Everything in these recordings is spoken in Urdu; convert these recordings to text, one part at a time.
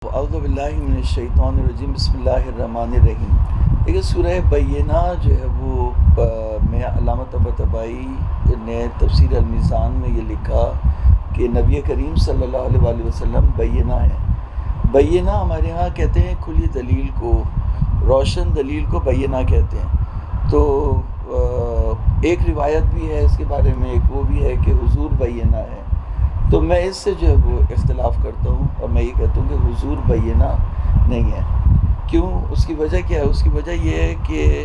اعوذ باللہ من الشیطان الرجیم بسم اللہ الرحمن الرحیم۔ دیکھیں سورہ بینہ جو ہے وہ میں علامہ طباطبائی نے تفسیر المیزان میں یہ لکھا کہ نبی کریم صلی اللہ علیہ وآلہ وسلم بینہ ہے۔ بینہ ہمارے ہاں کہتے ہیں کھلی دلیل کو، روشن دلیل کو بینہ کہتے ہیں۔ تو ایک روایت بھی ہے اس کے بارے میں، ایک وہ بھی ہے کہ حضور بینہ ہے۔ تو میں اس سے جو ہے وہ اختلاف کرتا ہوں اور میں یہ کہتا ہوں کہ حضور بینہ نہیں ہے۔ کیوں؟ اس کی وجہ کیا ہے؟ اس کی وجہ یہ ہے کہ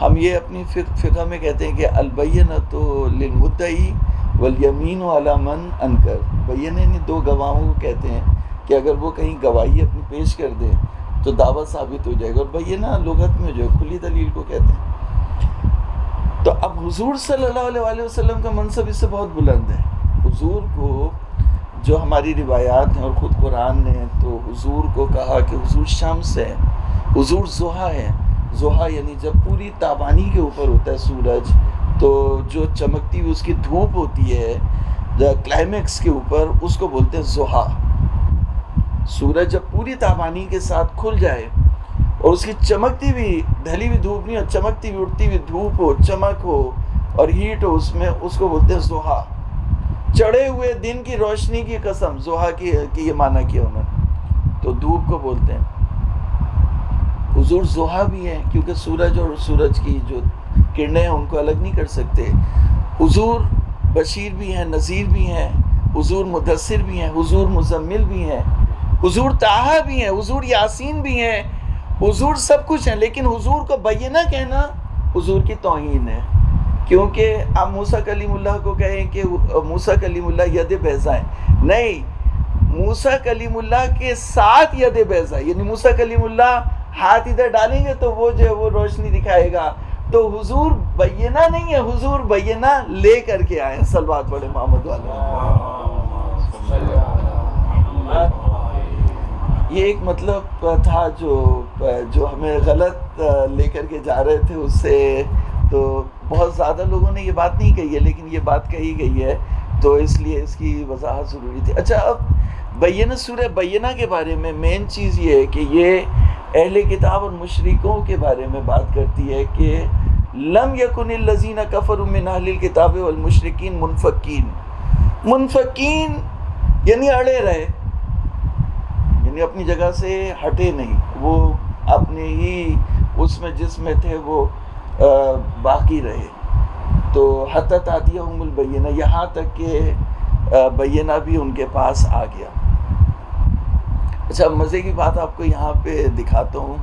ہم یہ اپنی فقہ میں کہتے ہیں کہ البینۃ للمدعی والیمین علی من انکر۔ بینہ یعنی دو گواہوں کو کہتے ہیں کہ اگر وہ کہیں گواہی اپنی پیش کر دیں تو دعویٰ ثابت ہو جائے گا، اور بینہ لغت میں جو ہے کھلی دلیل کو کہتے ہیں۔ تو اب حضور صلی اللہ علیہ وآلہ وسلم کا منصب اس سے بہت بلند ہے۔ حضور کو جو ہماری روایات ہیں اور خود قرآن نے تو حضور کو کہا کہ حضور شمس ہے، حضور ضحیٰ ہے۔ ضحیٰ یعنی جب پوری تابانی کے اوپر ہوتا ہے سورج، تو جو چمکتی ہوئی اس کی دھوپ ہوتی ہے کلائمیکس کے اوپر، اس کو بولتے ہیں ضحیٰ۔ سورج جب پوری تابانی کے ساتھ کھل جائے اور اس کی چمکتی ہوئی ڈھلی ہوئی دھوپ نہیں ہو، چمکتی ہوئی اڑتی ہوئی دھوپ ہو، چمک ہو اور ہیٹ ہو اس میں، اس کو بولتے ہیں ضحیٰ۔ چڑھے ہوئے دن کی روشنی کی قسم، ضحیٰ کی یہ معنی کیا انہوں نے، تو دھوپ کو بولتے ہیں۔ حضور ضحیٰ بھی ہیں کیونکہ سورج اور سورج کی جو کرنیں ہیں ان کو الگ نہیں کر سکتے۔ حضور بشیر بھی ہیں، نذیر بھی ہیں، حضور مدثر بھی ہیں، حضور مزمل بھی ہیں، حضور طٰہٰ بھی ہیں، حضور یاسین بھی ہیں، حضور سب کچھ ہیں، لیکن حضور کو بینہ کہنا حضور کی توہین ہے۔ کیونکہ آپ موسیٰ کلیم اللہ کو کہیں کہ موسیٰ کلیم اللہ ید بیضاء ہیں، نہیں، موسیٰ کلیم اللہ کے ساتھ ید بیضاء، یعنی موسیٰ کلیم اللہ ہاتھ ادھر ڈالیں گے تو وہ جو ہے وہ روشنی دکھائے گا۔ تو حضور بینہ نہیں ہے، حضور بینہ لے کر کے آئے ہیں۔ صلوات پڑھے محمد والے۔ یہ ایک مطلب تھا جو ہمیں غلط لے کر کے جا رہے تھے اس سے، تو بہت زیادہ لوگوں نے یہ بات نہیں کہی ہے، لیکن یہ بات کہی گئی ہے تو اس لیے اس کی وضاحت ضروری تھی۔ اچھا، اب بینہ، سورہ بینہ کے بارے میں مین چیز یہ ہے کہ یہ اہل کتاب اور مشرکوں کے بارے میں بات کرتی ہے کہ لم یکن الذین کفروا من اہل الکتاب والمشرکین منفکین۔ منفکین یعنی اڑے رہے، یعنی اپنی جگہ سے ہٹے نہیں، وہ اپنے ہی اس میں جس میں تھے وہ باقی رہے۔ تو حتی تأتیہم البینہ، یہاں تک کہ بینہ بھی ان کے پاس آ گیا۔ اچھا، مزے کی بات آپ کو یہاں پہ دکھاتا ہوں۔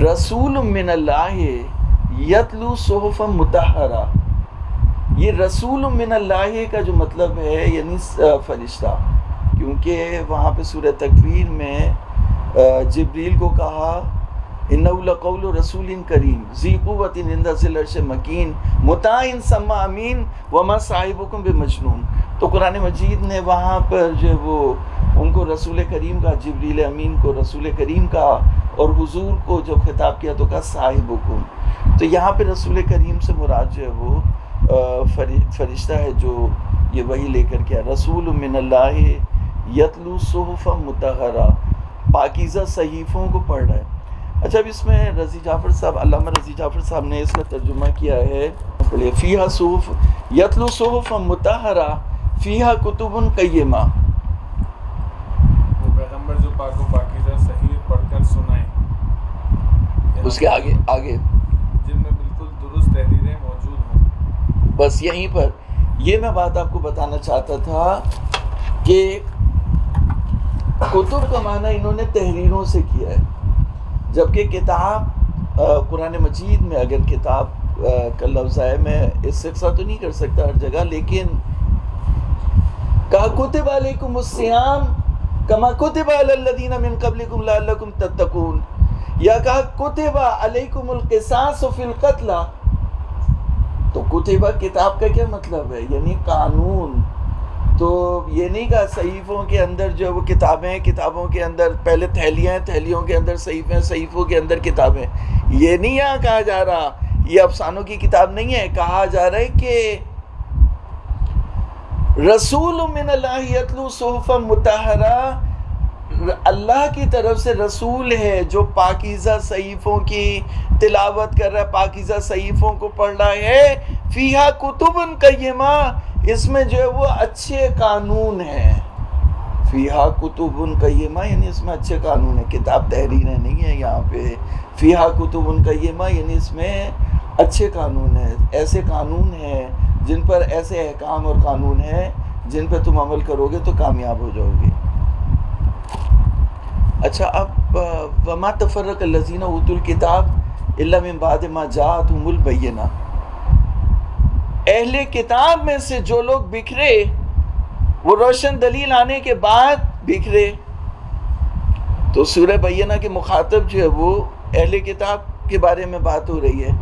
رسول من اللہ یتلو صحفا مطہرہ، یہ رسول من اللہ کا جو مطلب ہے یعنی فرشتہ، کیونکہ وہاں پہ سورہ تکویر میں جبریل کو کہا اِنَّهُ لَقَوْلُ رَسُولٍ كَرِيمٍ ذِي قُوَّةٍ عِندَ ذِي الْعَرْشِ مَكِينٍ مُطَاعٍ ثَمَّ أَمِينٍ وَمَا صَاحِبُكُم بِمَجْنُونٍ۔ تو قرآن مجید نے وہاں پر جو وہ ان کو رسول کریم کا، جبریل امین کو رسول کریم کا، اور حضور کو جب خطاب کیا تو کہا صاحبکم۔ تو یہاں پہ رسول کریم سے مراد جو ہے وہ فرشتہ ہے جو یہ وحی لے کر کے رسول من اللہ یتلو صحفا مطہرہ، پاکیزہ صحیفوں کو پڑھ رہا ہے۔ اچھا، اب اس میں رضی جعفر صاحب، علامہ رضی جعفر صاحب نے اس کا ترجمہ کیا ہے، فیہا صحف یتلو صحفا مطہرہ فیہا کتب قیمہ۔ وہ پیغمبر جو پاک و پاکیزہ صحیح پڑھ کر سنائیں، اس کے آگے جن میں بالکل درست تحریریں موجود ہوں۔ بس یہیں پر یہ میں بات آپ کو بتانا چاہتا تھا کہ کتب کا معنی انہوں نے تحریروں سے کیا ہے، جبکہ کتاب قرآن مجید میں اگر کتاب کا لفظ ہے، میں استقصاء تو نہیں کر سکتا ہر جگہ، لیکن کہا کتب علیکم الصیام کما کتب علی الذین من قبلکم لعلکم تتقون، یا کہا کتب علیکم القصاص فی القتلی۔ تو کتبہ کتاب کا کیا مطلب ہے؟ یعنی قانون۔ تو یہ نہیں کہا صحیفوں کے اندر جو وہ کتابیں، کتابوں کے اندر پہلے تھیلیاں ہیں، تھیلیوں کے اندر صحیفیں، صحیفوں کے اندر کتابیں، یہ نہیں یہاں کہا جا رہا، یہ افسانوں کی کتاب نہیں ہے۔ کہا جا رہا ہے کہ رسول من اللہ یتلو صحفا مطہرہ، اللہ کی طرف سے رسول ہے جو پاکیزہ صحیفوں کی تلاوت کر رہا ہے، پاکیزہ صحیفوں کو پڑھ رہا ہے، فیہا کتب قیمہ، اس میں جو ہے وہ اچھے قانون ہیں، فیہا کتب قیمہ یعنی اس میں اچھے قانون ہیں، کتاب تحریریں نہیں ہے یہاں پہ، فیہا کتب قیمہ یعنی اس میں اچھے قانون ہیں، ایسے قانون ہیں جن پر ایسے احکام اور قانون ہیں جن پہ تم عمل کرو گے تو کامیاب ہو جاؤ گے۔ اچھا، اب وما تفرق الذین اوتوا الکتاب الا من بعد ما جاءتهم البینہ، اہل کتاب میں سے جو لوگ بکھرے وہ روشن دلیل آنے کے بعد بکھرے۔ تو سورہ بینہ کے مخاطب جو ہے وہ اہل کتاب کے بارے میں بات ہو رہی ہے۔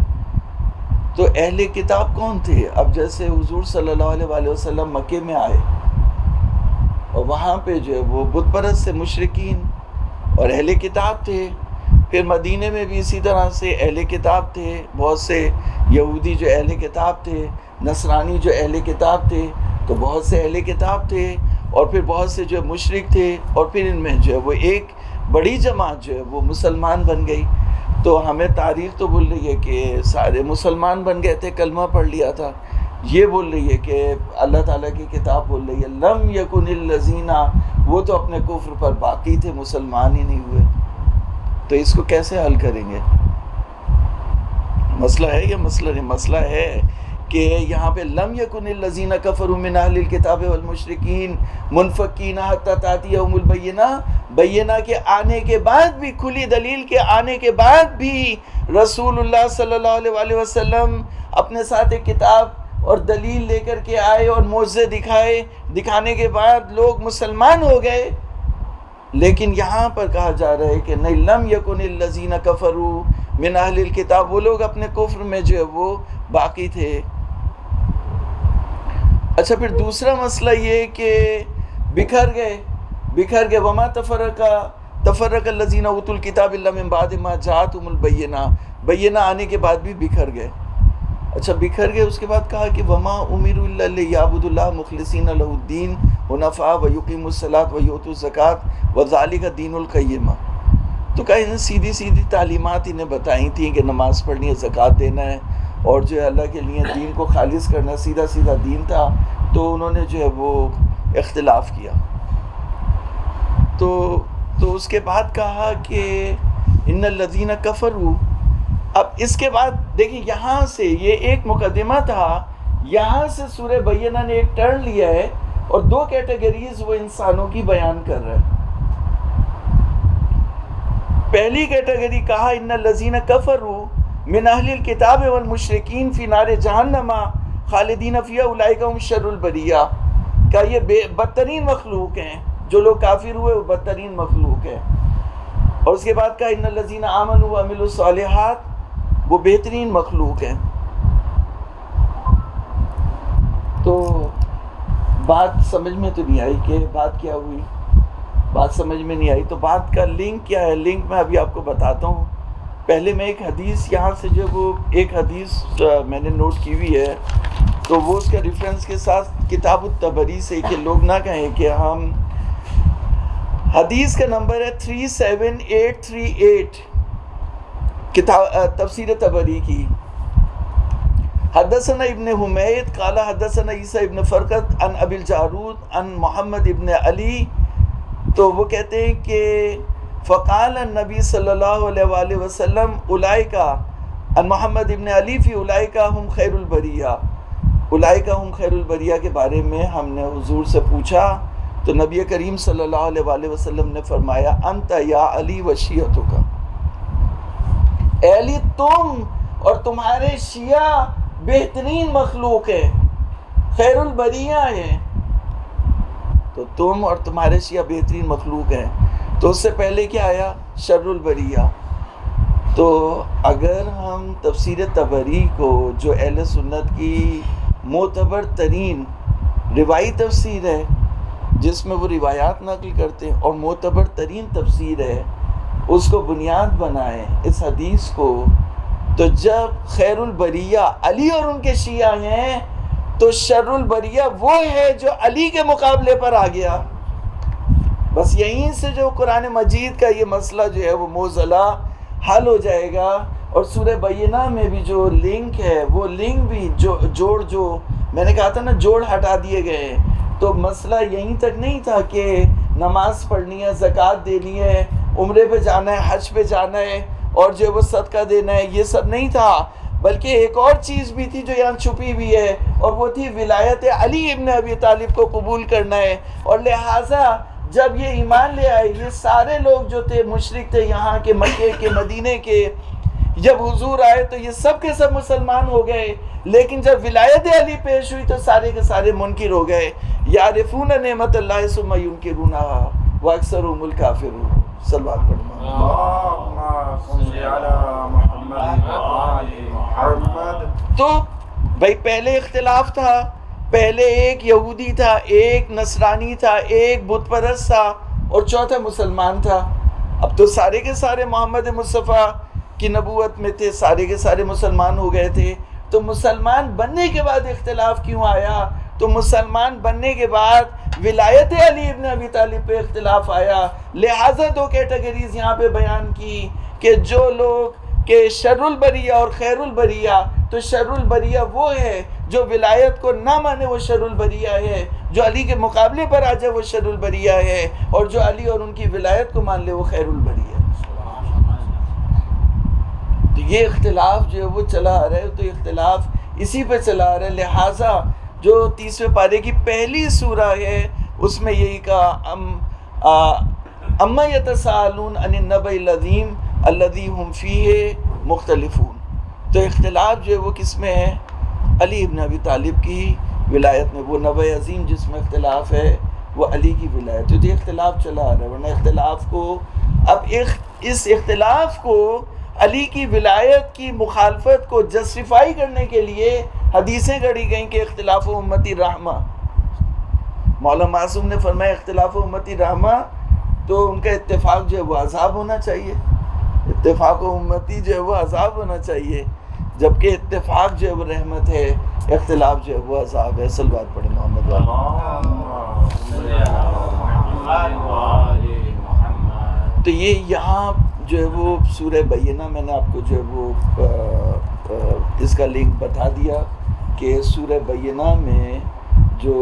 تو اہل کتاب کون تھے؟ اب جیسے حضور صلی اللہ علیہ وآلہ وسلم مکے میں آئے اور وہاں پہ جو ہے وہ بت پرست سے مشرکین اور اہل کتاب تھے، پھر مدینے میں بھی اسی طرح سے اہل کتاب تھے، بہت سے یہودی جو اہل کتاب تھے، نصرانی جو اہل کتاب تھے، تو بہت سے اہل کتاب تھے، اور پھر بہت سے جو مشرک تھے، اور پھر ان میں جو ہے وہ ایک بڑی جماعت جو ہے وہ مسلمان بن گئی۔ تو ہمیں تاریخ تو بول رہی ہے کہ سارے مسلمان بن گئے تھے، کلمہ پڑھ لیا تھا، یہ بول رہی ہے کہ اللہ تعالیٰ کی کتاب بول رہی ہے لم یکن الذین، وہ تو اپنے کفر پر باقی تھے، مسلمان ہی نہیں ہوئے۔ تو اس کو کیسے حل کریں گے؟ مسئلہ ہے یا مسئلہ نہیں؟ مسئلہ ہے کہ یہاں پہ لم یکن الذین کفروا من اہل الکتاب والمشرکین منفکین حتی تأتیہم البینہ، بینہ کے آنے کے بعد بھی، کھلی دلیل کے آنے کے بعد بھی رسول اللہ صلی اللہ علیہ وآلہ وسلم اپنے ساتھ ایک کتاب اور دلیل لے کر کے آئے اور معجزے دکھائے، دکھانے کے بعد لوگ مسلمان ہو گئے۔ لیکن یہاں پر کہا جا رہا ہے کہ نہیں، لم یکن الذین کفروا من اہل الکتاب، وہ لوگ اپنے کفر میں جو ہے وہ باقی تھے۔ اچھا، پھر دوسرا مسئلہ یہ کہ بکھر گئے، وما تفرق الذین اوتوا الکتاب الا من بعد ما جاءتهم البینہ، بینہ آنے کے بعد بھی بکھر گئے۔ اچھا، بکھر گئے، اس کے بعد کہا کہ وما امروا الا لیعبدوا اللہ مخلصین لہ الدین حنفاء ویقیموا الصلاۃ ویؤتوا الزکاۃ وذلک دین القیمہ۔ تو کہا انہیں سیدھی سیدھی تعلیمات انہیں بتائی تھیں کہ نماز پڑھنی ہے، زکوٰۃ دینا ہے، اور جو ہے اللہ کے لیے دین کو خالص کرنا ہے، سیدھا سیدھا دین تھا۔ تو انہوں نے جو ہے وہ اختلاف کیا، تو اس کے بعد کہا کہ ان الذین کفروا۔ اب اس کے بعد دیکھیں، یہاں سے یہ ایک مقدمہ تھا، یہاں سے سورہ بینہ نے ایک ٹرن لیا ہے اور دو کیٹیگریز وہ انسانوں کی بیان کر رہا ہے۔ پہلی کیٹیگری کہا ان الذین کفروا من اہل الکتاب والمشرکین فی نار جہنم خالدین فیہا اولئک هم شر البریہ، کہ یہ بدترین مخلوق ہیں، جو لوگ کافر ہوئے وہ بدترین مخلوق ہیں۔ اور اس کے بعد کہا ان الذین آمنوا وعملوا الصالحات، وہ بہترین مخلوق ہیں۔ تو بات سمجھ میں تو نہیں آئی کہ بات کیا ہوئی، بات سمجھ میں نہیں آئی۔ تو بات کا لنک کیا ہے؟ لنک میں ابھی آپ کو بتاتا ہوں۔ پہلے میں ایک حدیث یہاں سے جو وہ ایک حدیث میں نے نوٹ کی ہوئی ہے، تو وہ اس کا ریفرنس کے ساتھ کتاب الطبری سے، کہ لوگ نہ کہیں کہ ہم، حدیث کا نمبر ہے 37838، تفسیر طبری کی۔ حدثنا ابن حمید قال حدثنا عیسیٰ ابن فرقت عن ابی الجارود عن محمد ابن علی، تو وہ کہتے ہیں کہ فقال النبی صلی اللہ علیہ وآلہ وسلم اولئک عن محمد ابن علی فی اولئک ہم خیر البریہ، اولئک ہم خیر البریہ کے بارے میں ہم نے حضور سے پوچھا، تو نبی کریم صلی اللہ علیہ وآلہ وسلم نے فرمایا انت یا علی و شیعتک، اے علی تم اور تمہارے شیعہ بہترین مخلوق ہیں، خیر البریہ ہیں، تو تم اور تمہارے شیعہ بہترین مخلوق ہیں۔ تو اس سے پہلے کیا آیا؟ شر البریہ۔ تو اگر ہم تفسیر طبری کو، جو اہل سنت کی معتبر ترین روائی تفسیر ہے، جس میں وہ روایات نقل کرتے ہیں اور معتبر ترین تفسیر ہے، اس کو بنیاد بنائیں اس حدیث کو، تو جب خیر البریہ علی اور ان کے شیعہ ہیں، تو شر البریہ وہ ہے جو علی کے مقابلے پر آ گیا، بس یہیں سے جو قرآن مجید کا یہ مسئلہ جو ہے وہ موزلہ حل ہو جائے گا. اور سورہ بینہ میں بھی جو لنک ہے وہ لنک بھی جوڑ جو میں نے کہا تھا نا جوڑ ہٹا دیے گئے. تو مسئلہ یہیں تک نہیں تھا کہ نماز پڑھنی ہے، زکوٰۃ دینی ہے، عمرے پہ جانا ہے، حج پہ جانا ہے اور جو وہ صدقہ دینا ہے، یہ سب نہیں تھا. بلکہ ایک اور چیز بھی تھی جو یہاں چھپی ہوئی ہے، اور وہ تھی ولایت علی ابن ابی طالب کو قبول کرنا ہے. اور لہٰذا جب یہ ایمان لے آئے، یہ سارے لوگ جو تھے مشرک تھے یہاں کے، مکے کے، مدینے کے، جب حضور آئے تو یہ سب کے سب مسلمان ہو گئے. لیکن جب ولایت علی پیش ہوئی تو سارے کے سارے منکر ہو گئے. یعرفون نعمت اللہ ثم ینکرونها واکثرهم الکافرون. صلوات پڑھنا. تو بھائی پہلے اختلاف تھا، پہلے ایک یہودی تھا، ایک نصرانی تھا، ایک بت پرست تھا اور چوتھا مسلمان تھا. اب تو سارے کے سارے محمد مصطفیٰ کی نبوت میں تھے، سارے کے سارے مسلمان ہو گئے تھے. تو مسلمان بننے کے بعد اختلاف کیوں آیا؟ تو مسلمان بننے کے بعد ولایت علی ابن ابی طالب پہ اختلاف آیا. لہٰذا دو کیٹیگریز یہاں پہ بیان کی کہ جو لوگ کہ شر البریہ اور خیر البریہ. تو شر البریہ وہ ہے جو ولایت کو نہ مانے، وہ شر البریہ ہے. جو علی کے مقابلے پر آ جائے وہ شر البریہ ہے، اور جو علی اور ان کی ولایت کو مان لے وہ خیر البریہ. تو یہ اختلاف جو ہے وہ چلا آ رہا ہے، تو اختلاف اسی پہ چلا آ رہا ہے. لہٰذا جو 30ویں پارے کی پہلی سورہ ہے اس میں یہی کہا اما یتساءلون عن النبأ العظیم الذی هم فیہ مختلفون. تو اختلاف جو ہے وہ کس میں ہے؟ علی ابن ابی طالب کی ولایت میں. وہ نبأ عظیم جس میں اختلاف ہے وہ علی کی ولایت. تو یہ اختلاف چلا آ رہا ہے. ورنہ اختلاف کو اب اس اختلاف کو علی کی ولایت کی مخالفت کو جسٹیفائی کرنے کے لیے حدیثیں گڑھی گئیں کہ اختلاف امتی رحمہ. مولانا معصوم نے فرمایا اختلاف امتی رحمہ، تو ان کا اتفاق جو ہے وہ عذاب ہونا چاہیے. اتفاق امتی جو ہے وہ عذاب ہونا چاہیے، جبکہ اتفاق جو ہے وہ رحمت ہے، اختلاف جو ہے وہ عذاب ہے. صلوات پڑھیں محمد تو یہ یہاں جو ہے وہ سورہ بینہ میں نے آپ کو جو ہے وہ اس کا لنک بتا دیا کہ سورہ بینہ میں جو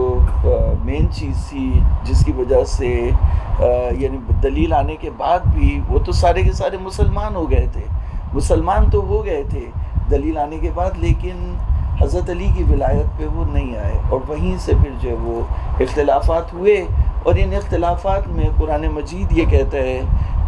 مین چیز تھی جس کی وجہ سے یعنی دلیل آنے کے بعد بھی وہ تو سارے کے سارے مسلمان ہو گئے تھے، مسلمان تو ہو گئے تھے دلیل آنے کے بعد، لیکن حضرت علی کی ولایت پہ وہ نہیں آئے. اور وہیں سے پھر جو ہے وہ اختلافات ہوئے. اور ان اختلافات میں قرآن مجید یہ کہتا ہے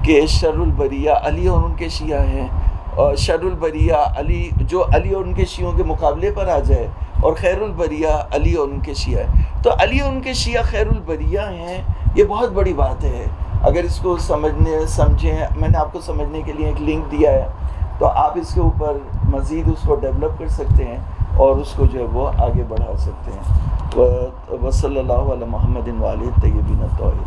کہ شر البریہ علی اور ان کے شیعہ ہیں، اور شر البریہ علی جو علی اور ان کے شیعوں کے مقابلے پر آ جائے، اور خیر البریہ علی اور ان کے شیعہ ہیں. تو علی اور ان کے شیعہ خیر البریہ ہیں، یہ بہت بڑی بات ہے. اگر اس کو سمجھیں، میں نے آپ کو سمجھنے کے لیے ایک لنک دیا ہے، تو آپ اس کے اوپر مزید اس کو ڈیولپ کر سکتے ہیں اور اس کو جو ہے وہ آگے بڑھا سکتے ہیں. وصلی اللہ علی محمد وآلہ الطیبین الطاہرین.